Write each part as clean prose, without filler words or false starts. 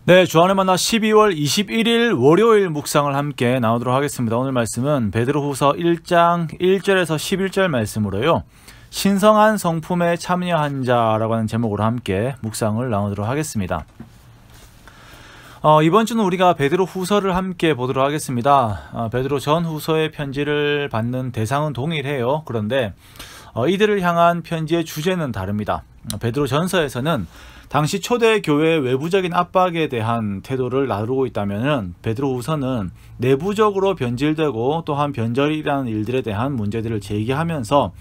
네, 주안의 만나 12월 21일 월요일 묵상을 함께 나누도록 하겠습니다. 오늘 말씀은 베드로후서 1장 1절에서 11절 말씀으로요. 신성한 성품에 참여한 자라고 하는 제목으로 함께 묵상을 나누도록 하겠습니다. 이번 주는 우리가 베드로후서를 함께 보도록 하겠습니다. 베드로 전후서의 편지를 받는 대상은 동일해요. 그런데 이들을 향한 편지의 주제는 다릅니다. 베드로 전서에서는 당시 초대 교회의 외부적인 압박에 대한 태도를 나누고 있다면 베드로후서는 내부적으로 변질되고 또한 변절이라는 일들에 대한 문제들을 제기하면서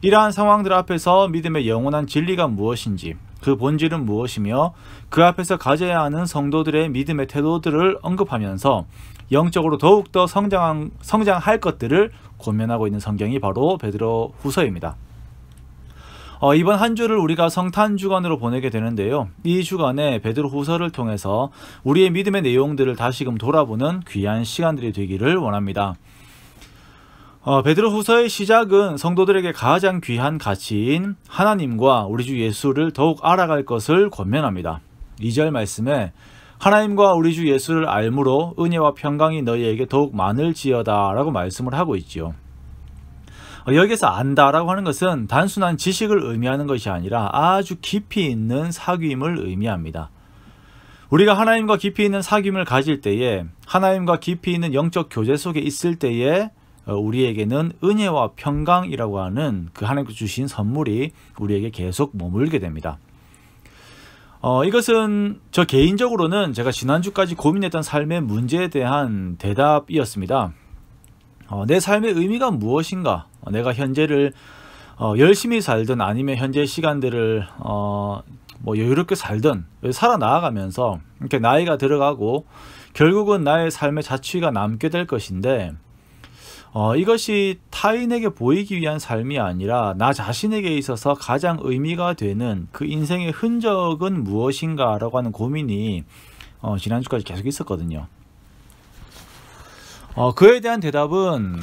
이러한 상황들 앞에서 믿음의 영원한 진리가 무엇인지, 그 본질은 무엇이며 그 앞에서 가져야 하는 성도들의 믿음의 태도들을 언급하면서 영적으로 더욱더 성장할 것들을 권면하고 있는 성경이 바로 베드로후서입니다. 이번 한 주를 우리가 성탄 주간으로 보내게 되는데요. 이 주간에 베드로후서를 통해서 우리의 믿음의 내용들을 다시금 돌아보는 귀한 시간들이 되기를 원합니다. 베드로후서의 시작은 성도들에게 가장 귀한 가치인 하나님과 우리 주 예수를 더욱 알아갈 것을 권면합니다. 2절 말씀에 하나님과 우리 주 예수를 알므로 은혜와 평강이 너희에게 더욱 많을지어다 라고 말씀을 하고 있지요. 여기에서 안다라고 하는 것은 단순한 지식을 의미하는 것이 아니라 아주 깊이 있는 사귐을 의미합니다. 우리가 하나님과 깊이 있는 사귐을 가질 때에, 하나님과 깊이 있는 영적 교제 속에 있을 때에 우리에게는 은혜와 평강이라고 하는 그 하나님께서 주신 선물이 우리에게 계속 머물게 됩니다. 이것은 저 개인적으로는 제가 지난주까지 고민했던 삶의 문제에 대한 대답이었습니다. 내 삶의 의미가 무엇인가? 내가 현재를 열심히 살든 아니면 현재 시간들을 여유롭게 살든 살아나가면서 이렇게 나이가 들어가고 결국은 나의 삶의 자취가 남게 될 것인데 이것이 타인에게 보이기 위한 삶이 아니라 나 자신에게 있어서 가장 의미가 되는 그 인생의 흔적은 무엇인가 라고 하는 고민이 지난주까지 계속 있었거든요. 그에 대한 대답은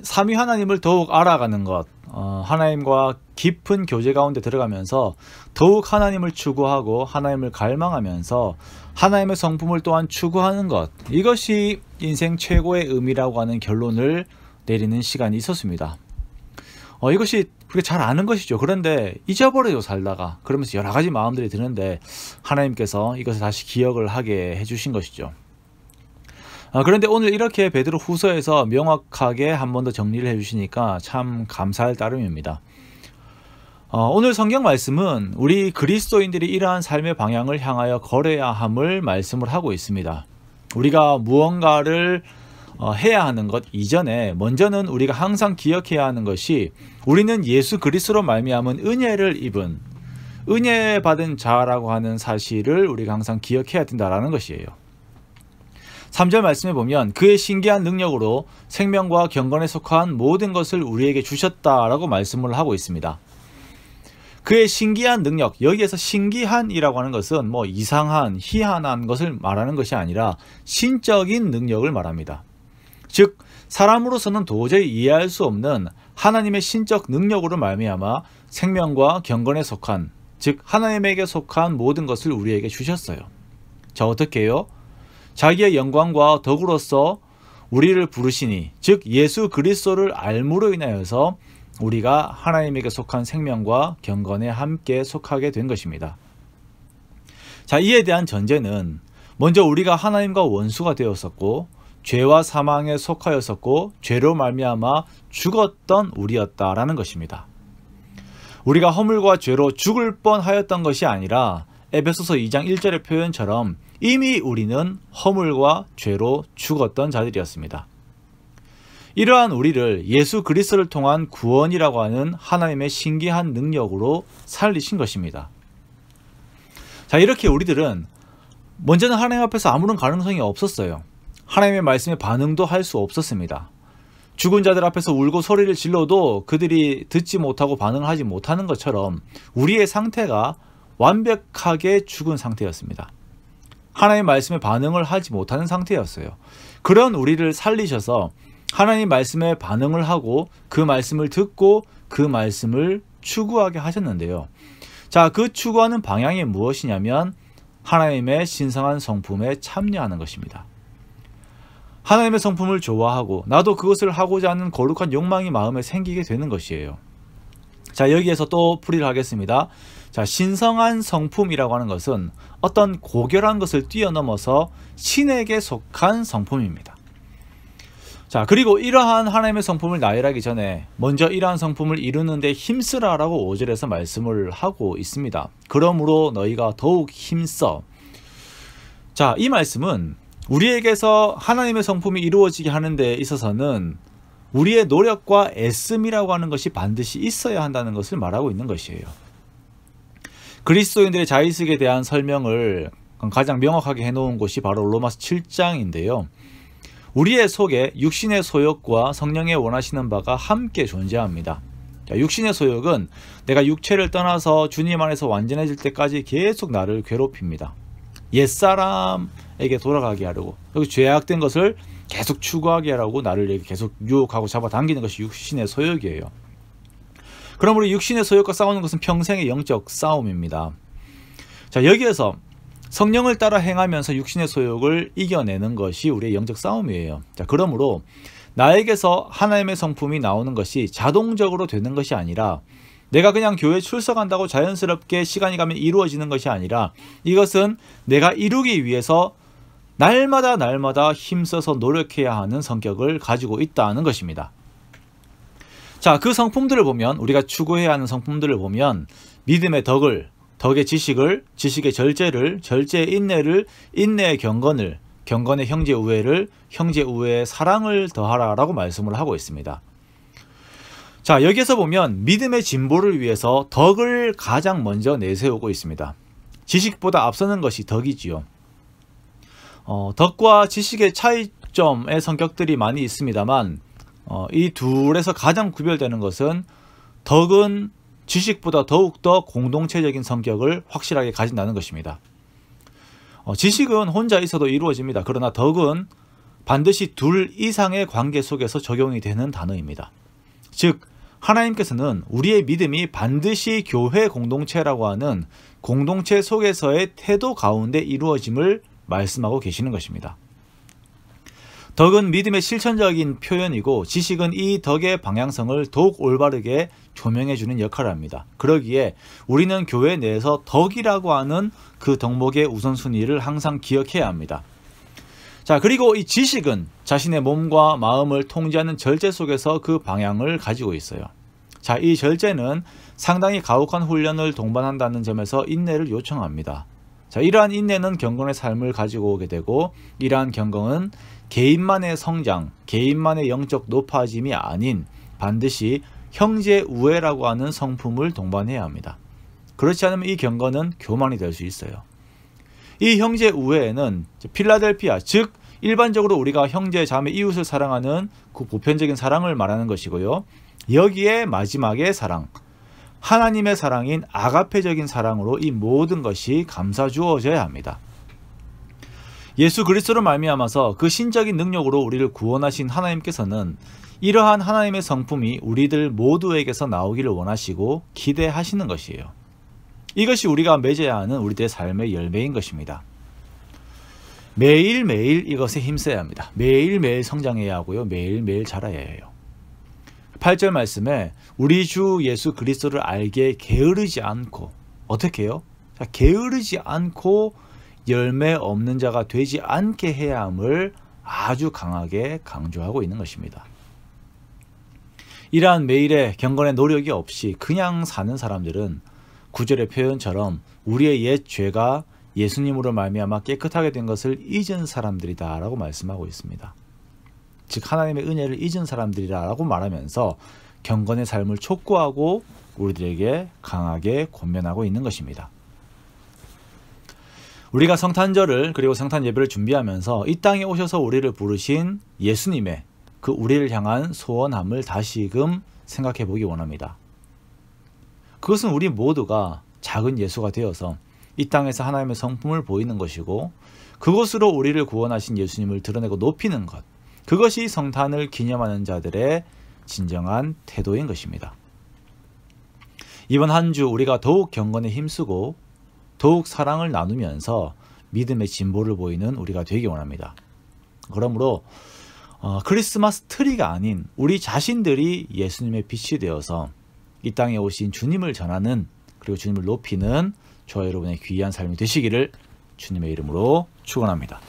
삼위 하나님을 더욱 알아가는 것, 하나님과 깊은 교제 가운데 들어가면서 더욱 하나님을 추구하고 하나님을 갈망하면서 하나님의 성품을 또한 추구하는 것, 이것이 인생 최고의 의미라고 하는 결론을 내리는 시간이 있었습니다. 이것이 그렇게 잘 아는 것이죠. 그런데 잊어버려요, 살다가. 그러면서 여러 가지 마음들이 드는데 하나님께서 이것을 다시 기억을 하게 해주신 것이죠. 그런데 오늘 이렇게 베드로후서에서 명확하게 한 번 더 정리를 해주시니까 참 감사할 따름입니다. 오늘 성경 말씀은 우리 그리스도인들이 이러한 삶의 방향을 향하여 걸어야 함을 말씀을 하고 있습니다. 우리가 무언가를 해야 하는 것 이전에 먼저는 우리가 항상 기억해야 하는 것이 우리는 예수 그리스도로 말미암은 은혜를 입은 은혜 받은 자라고 하는 사실을 우리가 항상 기억해야 된다는 것이에요. 3절 말씀에 보면 그의 신기한 능력으로 생명과 경건에 속한 모든 것을 우리에게 주셨다라고 말씀을 하고 있습니다. 그의 신기한 능력, 여기에서 신기한이라고 하는 것은 이상한, 희한한 것을 말하는 것이 아니라 신적인 능력을 말합니다. 즉 사람으로서는 도저히 이해할 수 없는 하나님의 신적 능력으로 말미암아 생명과 경건에 속한, 즉 하나님에게 속한 모든 것을 우리에게 주셨어요. 자, 어떻게 해요? 자기의 영광과 덕으로서 우리를 부르시니, 즉 예수 그리스도를 알므로 인하여서 우리가 하나님에게 속한 생명과 경건에 함께 속하게 된 것입니다. 자, 이에 대한 전제는 먼저 우리가 하나님과 원수가 되었었고 죄와 사망에 속하였었고 죄로 말미암아 죽었던 우리였다라는 것입니다. 우리가 허물과 죄로 죽을 뻔하였던 것이 아니라 에베소서 2장 1절의 표현처럼 이미 우리는 허물과 죄로 죽었던 자들이었습니다. 이러한 우리를 예수 그리스도를 통한 구원이라고 하는 하나님의 신기한 능력으로 살리신 것입니다. 자, 이렇게 우리들은 먼저는 하나님 앞에서 아무런 가능성이 없었어요. 하나님의 말씀에 반응도 할 수 없었습니다. 죽은 자들 앞에서 울고 소리를 질러도 그들이 듣지 못하고 반응을 하지 못하는 것처럼 우리의 상태가 완벽하게 죽은 상태였습니다. 하나님의 말씀에 반응을 하지 못하는 상태였어요. 그런 우리를 살리셔서 하나님 말씀에 반응을 하고 그 말씀을 듣고 그 말씀을 추구하게 하셨는데요. 자, 그 추구하는 방향이 무엇이냐면 하나님의 신성한 성품에 참여하는 것입니다. 하나님의 성품을 좋아하고 나도 그것을 하고자 하는 거룩한 욕망이 마음에 생기게 되는 것이에요. 자, 여기에서 또 풀이를 하겠습니다. 자, 신성한 성품이라고 하는 것은 어떤 고결한 것을 뛰어넘어서 신에게 속한 성품입니다. 자, 그리고 이러한 하나님의 성품을 나열하기 전에 먼저 이러한 성품을 이루는 데 힘쓰라라고 5절에서 말씀을 하고 있습니다. 그러므로 너희가 더욱 힘써. 자, 이 말씀은 우리에게서 하나님의 성품이 이루어지게 하는 데 있어서는 우리의 노력과 애씀이라고 하는 것이 반드시 있어야 한다는 것을 말하고 있는 것이에요. 그리스도인들의 자의식에 대한 설명을 가장 명확하게 해놓은 곳이 바로 로마서 7장인데요. 우리의 속에 육신의 소욕과 성령의 원하시는 바가 함께 존재합니다. 자, 육신의 소욕은 내가 육체를 떠나서 주님 안에서 완전해질 때까지 계속 나를 괴롭힙니다. 옛사람에게 돌아가게 하려고, 여기 죄악된 것을 계속 추구하게 하라고 나를 계속 유혹하고 잡아당기는 것이 육신의 소욕이에요. 그러므로 육신의 소욕과 싸우는 것은 평생의 영적 싸움입니다. 자, 여기에서 성령을 따라 행하면서 육신의 소욕을 이겨내는 것이 우리의 영적 싸움이에요. 자, 그러므로 나에게서 하나님의 성품이 나오는 것이 자동적으로 되는 것이 아니라 내가 그냥 교회에 출석한다고 자연스럽게 시간이 가면 이루어지는 것이 아니라 이것은 내가 이루기 위해서 날마다 힘써서 노력해야 하는 성격을 가지고 있다는 것입니다. 자, 그 성품들을 보면, 우리가 추구해야 하는 성품들을 보면 믿음의 덕을, 덕의 지식을, 지식의 절제를, 절제의 인내를, 인내의 경건을, 경건의 형제 우애를, 형제 우애의 사랑을 더하라라고 말씀을 하고 있습니다. 자, 여기에서 보면 믿음의 진보를 위해서 덕을 가장 먼저 내세우고 있습니다. 지식보다 앞서는 것이 덕이지요. 덕과 지식의 차이점의 성격들이 많이 있습니다만 이 둘에서 가장 구별되는 것은 덕은 지식보다 더욱더 공동체적인 성격을 확실하게 가진다는 것입니다. 지식은 혼자 있어도 이루어집니다. 그러나 덕은 반드시 둘 이상의 관계 속에서 적용이 되는 단어입니다. 즉, 하나님께서는 우리의 믿음이 반드시 교회 공동체라고 하는 공동체 속에서의 태도 가운데 이루어짐을 말씀하고 계시는 것입니다. 덕은 믿음의 실천적인 표현이고 지식은 이 덕의 방향성을 더욱 올바르게 조명해 주는 역할을 합니다. 그러기에 우리는 교회 내에서 덕이라고 하는 그 덕목의 우선순위를 항상 기억해야 합니다. 자, 그리고 이 지식은 자신의 몸과 마음을 통제하는 절제 속에서 그 방향을 가지고 있어요. 자, 이 절제는 상당히 가혹한 훈련을 동반한다는 점에서 인내를 요청합니다. 자, 이러한 인내는 경건의 삶을 가지고 오게 되고, 이러한 경건은 개인만의 성장, 개인만의 영적 높아짐이 아닌 반드시 형제 우애라고 하는 성품을 동반해야 합니다. 그렇지 않으면 이 경건은 교만이 될 수 있어요. 이 형제 우애에는 필라델피아, 즉 일반적으로 우리가 형제, 자매, 이웃을 사랑하는 그 보편적인 사랑을 말하는 것이고요. 여기에 마지막에 사랑, 하나님의 사랑인 아가페적인 사랑으로 이 모든 것이 감싸 주어져야 합니다. 예수 그리스도로 말미암아서 그 신적인 능력으로 우리를 구원하신 하나님께서는 이러한 하나님의 성품이 우리들 모두에게서 나오기를 원하시고 기대하시는 것이에요. 이것이 우리가 맺어야 하는 우리들의 삶의 열매인 것입니다. 매일매일 이것에 힘써야 합니다. 매일매일 성장해야 하고요. 매일매일 자라야 해요. 8절 말씀에 우리 주 예수 그리스도를 알기에 게으르지 않고, 어떻게 해요? 자, 게으르지 않고 열매 없는 자가 되지 않게 해야 함을 아주 강하게 강조하고 있는 것입니다. 이러한 매일의 경건의 노력이 없이 그냥 사는 사람들은 9절의 표현처럼 우리의 옛 죄가 예수님으로 말미암아 깨끗하게 된 것을 잊은 사람들이다 라고 말씀하고 있습니다. 즉 하나님의 은혜를 잊은 사람들이라 라고 말하면서 경건의 삶을 촉구하고 우리들에게 강하게 권면하고 있는 것입니다. 우리가 성탄절을 그리고 성탄 예배를 준비하면서 이 땅에 오셔서 우리를 부르신 예수님의 그 우리를 향한 소원함을 다시금 생각해 보기 원합니다. 그것은 우리 모두가 작은 예수가 되어서 이 땅에서 하나님의 성품을 보이는 것이고, 그것으로 우리를 구원하신 예수님을 드러내고 높이는 것, 그것이 성탄을 기념하는 자들의 진정한 태도인 것입니다. 이번 한 주 우리가 더욱 경건에 힘쓰고 더욱 사랑을 나누면서 믿음의 진보를 보이는 우리가 되기 원합니다. 그러므로 크리스마스 트리가 아닌 우리 자신들이 예수님의 빛이 되어서 이 땅에 오신 주님을 전하는, 그리고 주님을 높이는 저와 여러분의 귀한 삶이 되시기를 주님의 이름으로 축원합니다.